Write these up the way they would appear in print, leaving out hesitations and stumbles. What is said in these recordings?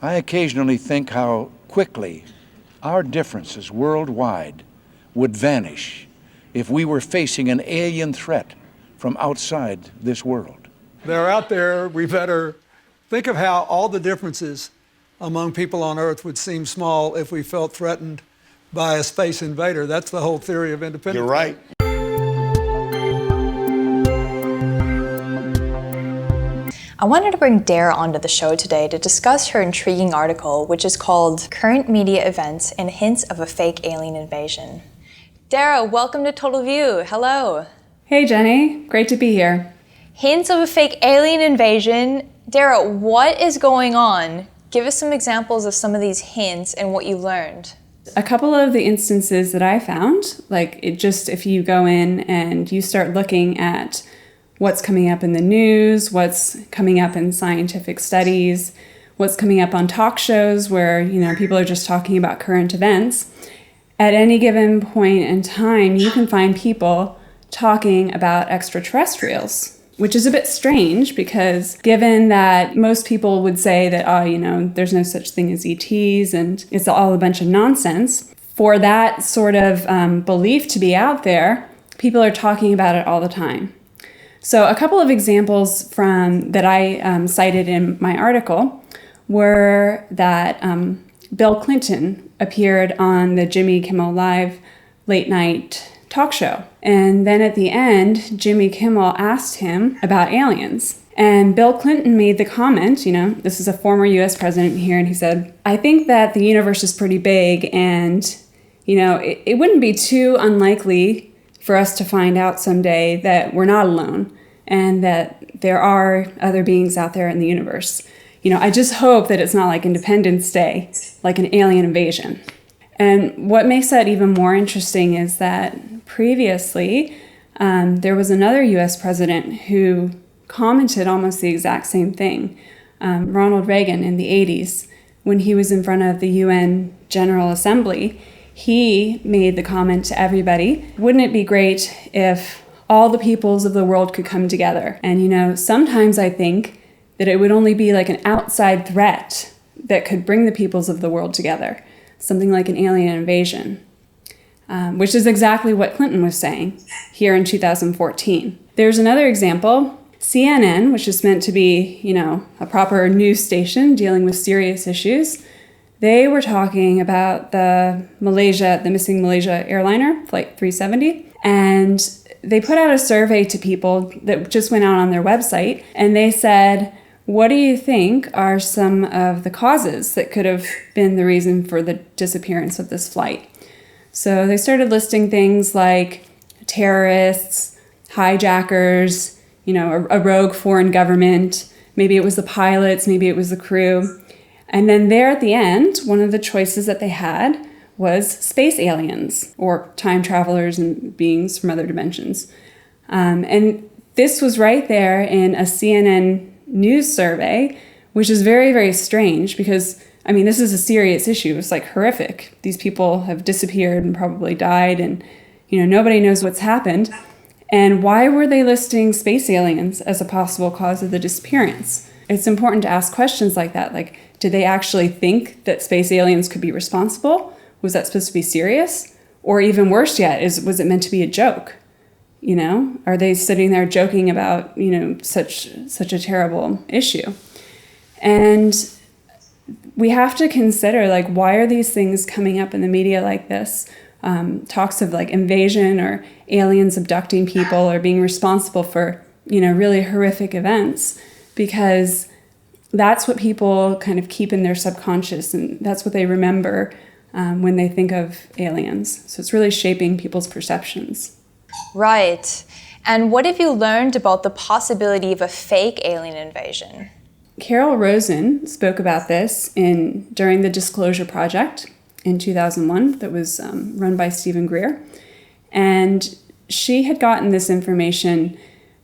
I occasionally think how quickly our differences worldwide would vanish if we were facing an alien threat from outside this world. They're out there. We better think of how all the differences among people on Earth would seem small if we felt threatened by a space invader. That's the whole theory of independence. You're right. I wanted to bring Dara onto the show today to discuss her intriguing article, which is called Current Media Events and Hints of a Fake Alien Invasion. Dara, welcome to Total View. Hello. Hey, Jenny. Great to be here. Hints of a fake alien invasion. Dara, what is going on? Give us some examples of some of these hints and what you learned. A couple of the instances that I found, if you go in and you start looking at what's coming up in the news, what's coming up in scientific studies, what's coming up on talk shows where, people are just talking about current events. At any given point in time, you can find people talking about extraterrestrials, which is a bit strange because given that most people would say that, there's no such thing as ETs and it's all a bunch of nonsense, for that sort of belief to be out there, people are talking about it all the time. So a couple of examples that I cited in my article were that Bill Clinton appeared on the Jimmy Kimmel Live late night talk show. And then at the end, Jimmy Kimmel asked him about aliens. And Bill Clinton made the comment, this is a former US president here, and he said, I think that the universe is pretty big and, it wouldn't be too unlikely for us to find out someday that we're not alone and that there are other beings out there in the universe. I just hope that it's not like Independence Day, like an alien invasion. And what makes that even more interesting is that previously there was another US president who commented almost the exact same thing, Ronald Reagan in the 80s, when he was in front of the UN General Assembly. He made the comment to everybody, wouldn't it be great if all the peoples of the world could come together? And, sometimes I think that it would only be like an outside threat that could bring the peoples of the world together, something like an alien invasion, which is exactly what Clinton was saying here in 2014. There's another example. CNN, which is meant to be, a proper news station dealing with serious issues, they were talking about the missing Malaysia airliner, Flight 370, and they put out a survey to people that just went out on their website, and they said, what do you think are some of the causes that could have been the reason for the disappearance of this flight? So they started listing things like terrorists, hijackers, a rogue foreign government, maybe it was the pilots, maybe it was the crew. And then there at the end, one of the choices that they had was space aliens or time travelers and beings from other dimensions. And this was right there in a CNN news survey, which is very, very strange because, this is a serious issue. It's horrific. These people have disappeared and probably died and, nobody knows what's happened. And why were they listing space aliens as a possible cause of the disappearance? It's important to ask questions like that. Did they actually think that space aliens could be responsible? Was that supposed to be serious? Or even worse yet, was it meant to be a joke? Are they sitting there joking about, such a terrible issue? And we have to consider, why are these things coming up in the media like this? Talks of invasion or aliens abducting people or being responsible for, really horrific events, because that's what people kind of keep in their subconscious, and that's what they remember when they think of aliens. So it's really shaping people's perceptions. Right. And what have you learned about the possibility of a fake alien invasion? Carol Rosen spoke about this during the Disclosure Project in 2001 that was run by Stephen Greer. And she had gotten this information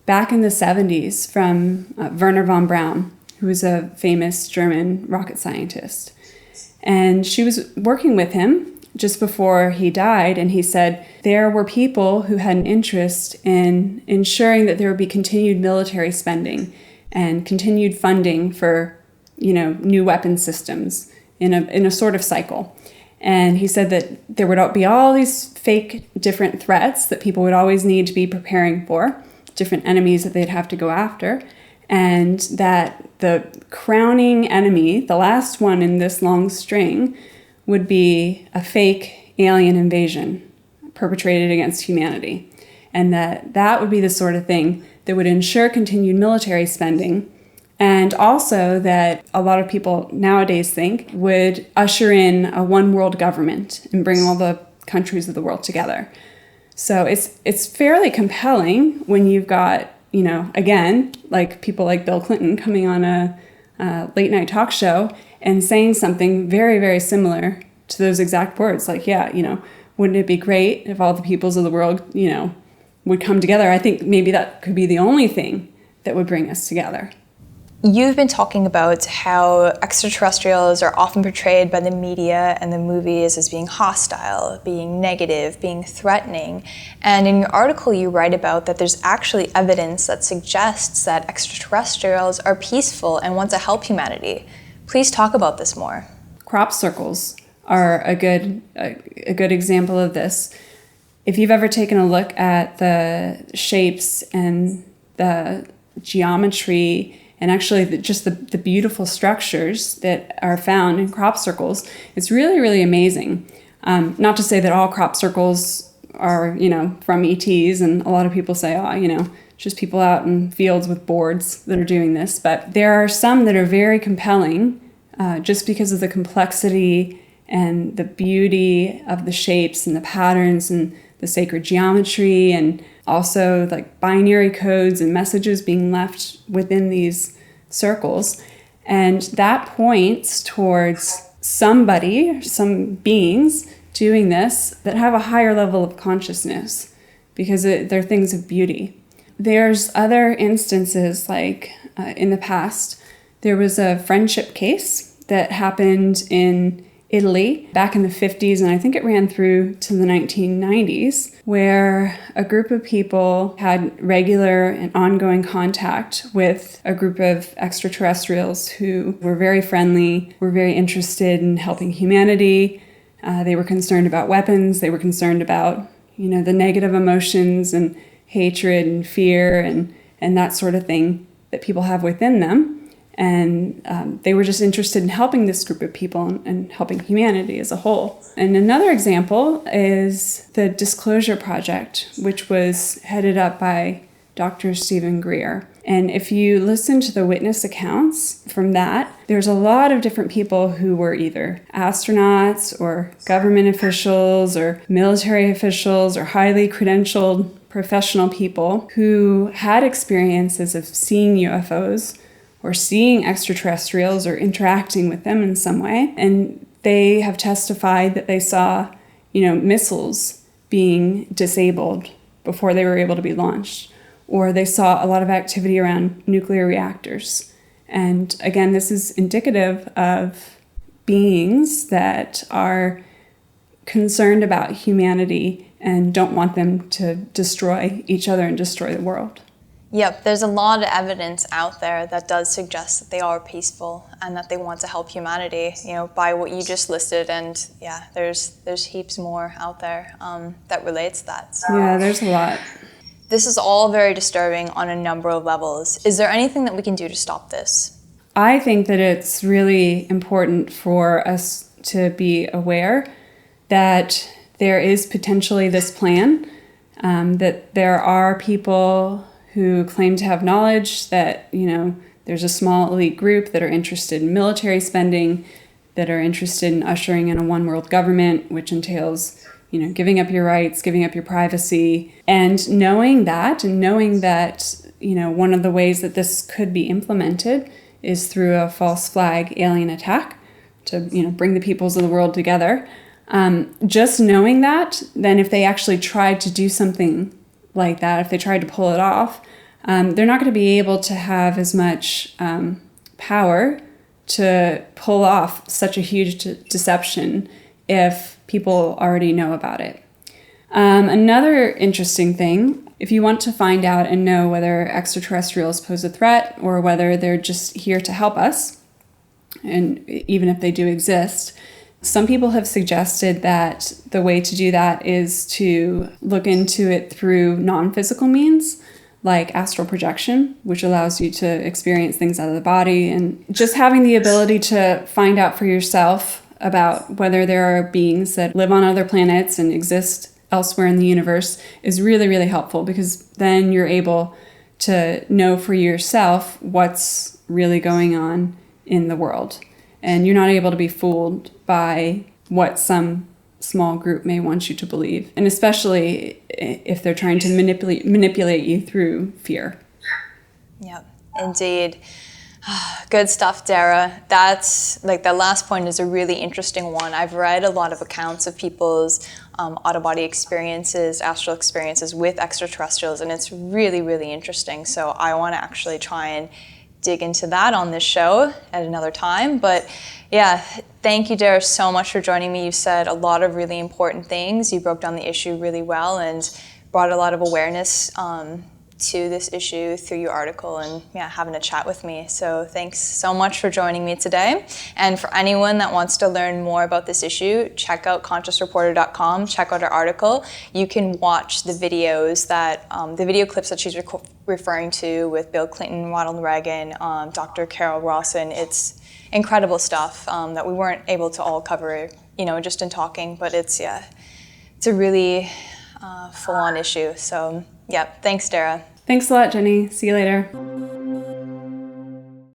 back in the 70s from Wernher von Braun, who was a famous German rocket scientist. And she was working with him just before he died, and he said there were people who had an interest in ensuring that there would be continued military spending and continued funding for new weapon systems in a sort of cycle. And he said that there would be all these fake different threats that people would always need to be preparing for, different enemies that they'd have to go after, and that the crowning enemy, the last one in this long string, would be a fake alien invasion perpetrated against humanity. And that would be the sort of thing that would ensure continued military spending, and also that a lot of people nowadays think would usher in a one world government and bring all the countries of the world together. So it's fairly compelling when you've got, again, like people like Bill Clinton coming on a late night talk show and saying something very, very similar to those exact words. Like, wouldn't it be great if all the peoples of the world, would come together? I think maybe that could be the only thing that would bring us together. You've been talking about how extraterrestrials are often portrayed by the media and the movies as being hostile, being negative, being threatening. And in your article, you write about that there's actually evidence that suggests that extraterrestrials are peaceful and want to help humanity. Please talk about this more. Crop circles are a good example of this. If you've ever taken a look at the shapes and the geometry and actually just the beautiful structures that are found in crop circles, it's really, really amazing. Not to say that all crop circles are, from ETs, and a lot of people say, just people out in fields with boards that are doing this. But there are some that are very compelling just because of the complexity and the beauty of the shapes and the patterns and the sacred geometry, and also like binary codes and messages being left within these circles. And that points towards somebody, some beings doing this that have a higher level of consciousness because they're things of beauty. There's other instances, like in the past, there was a friendship case that happened in Italy back in the 50s, and I think it ran through to the 1990s, where a group of people had regular and ongoing contact with a group of extraterrestrials who were very friendly, were very interested in helping humanity. They were concerned about weapons. They were concerned about, the negative emotions and hatred and fear and that sort of thing that people have within them. And they were just interested in helping this group of people and helping humanity as a whole. And another example is the Disclosure Project, which was headed up by Dr. Stephen Greer. And if you listen to the witness accounts from that, there's a lot of different people who were either astronauts or government officials or military officials or highly credentialed professional people who had experiences of seeing UFOs or seeing extraterrestrials or interacting with them in some way. And they have testified that they saw, missiles being disabled before they were able to be launched, or they saw a lot of activity around nuclear reactors. And again, this is indicative of beings that are concerned about humanity and don't want them to destroy each other and destroy the world. Yep, there's a lot of evidence out there that does suggest that they are peaceful and that they want to help humanity, by what you just listed. And yeah, there's heaps more out there that relates to that. So. Yeah, there's a lot. This is all very disturbing on a number of levels. Is there anything that we can do to stop this? I think that it's really important for us to be aware that there is potentially this plan, that there are people who claim to have knowledge, that, there's a small elite group that are interested in military spending, that are interested in ushering in a one world government, which entails, giving up your rights, giving up your privacy. And knowing that, one of the ways that this could be implemented is through a false flag alien attack to, bring the peoples of the world together. Just knowing that, then if they actually tried to do something like that, if they tried to pull it off, they're not going to be able to have as much power to pull off such a huge deception if people already know about it. Another interesting thing, if you want to find out and know whether extraterrestrials pose a threat or whether they're just here to help us, and even if they do exist. Some people have suggested that the way to do that is to look into it through non-physical means, like astral projection, which allows you to experience things out of the body, and just having the ability to find out for yourself about whether there are beings that live on other planets and exist elsewhere in the universe is really, really helpful, because then you're able to know for yourself what's really going on in the world. And you're not able to be fooled by what some small group may want you to believe, and especially if they're trying to manipulate you through fear. Yep, indeed. Good stuff, Dara. That's like the last point is a really interesting one. I've read a lot of accounts of people's out-of-body experiences, astral experiences with extraterrestrials, and it's really, really interesting. So I want to actually try and dig into that on this show at another time. But yeah, thank you, Dara, so much for joining me. You said a lot of really important things. You broke down the issue really well and brought a lot of awareness to this issue through your article and having a chat with me. So thanks so much for joining me today. And for anyone that wants to learn more about this issue, check out consciousreporter.com, check out our article. You can watch the videos that, the video clips that she's referring to with Bill Clinton, Ronald Reagan, Dr. Carol Rawson. It's incredible stuff that we weren't able to all cover, just in talking, but it's a really full-on issue. So yeah, thanks, Dara. Thanks a lot, Jenny. See you later.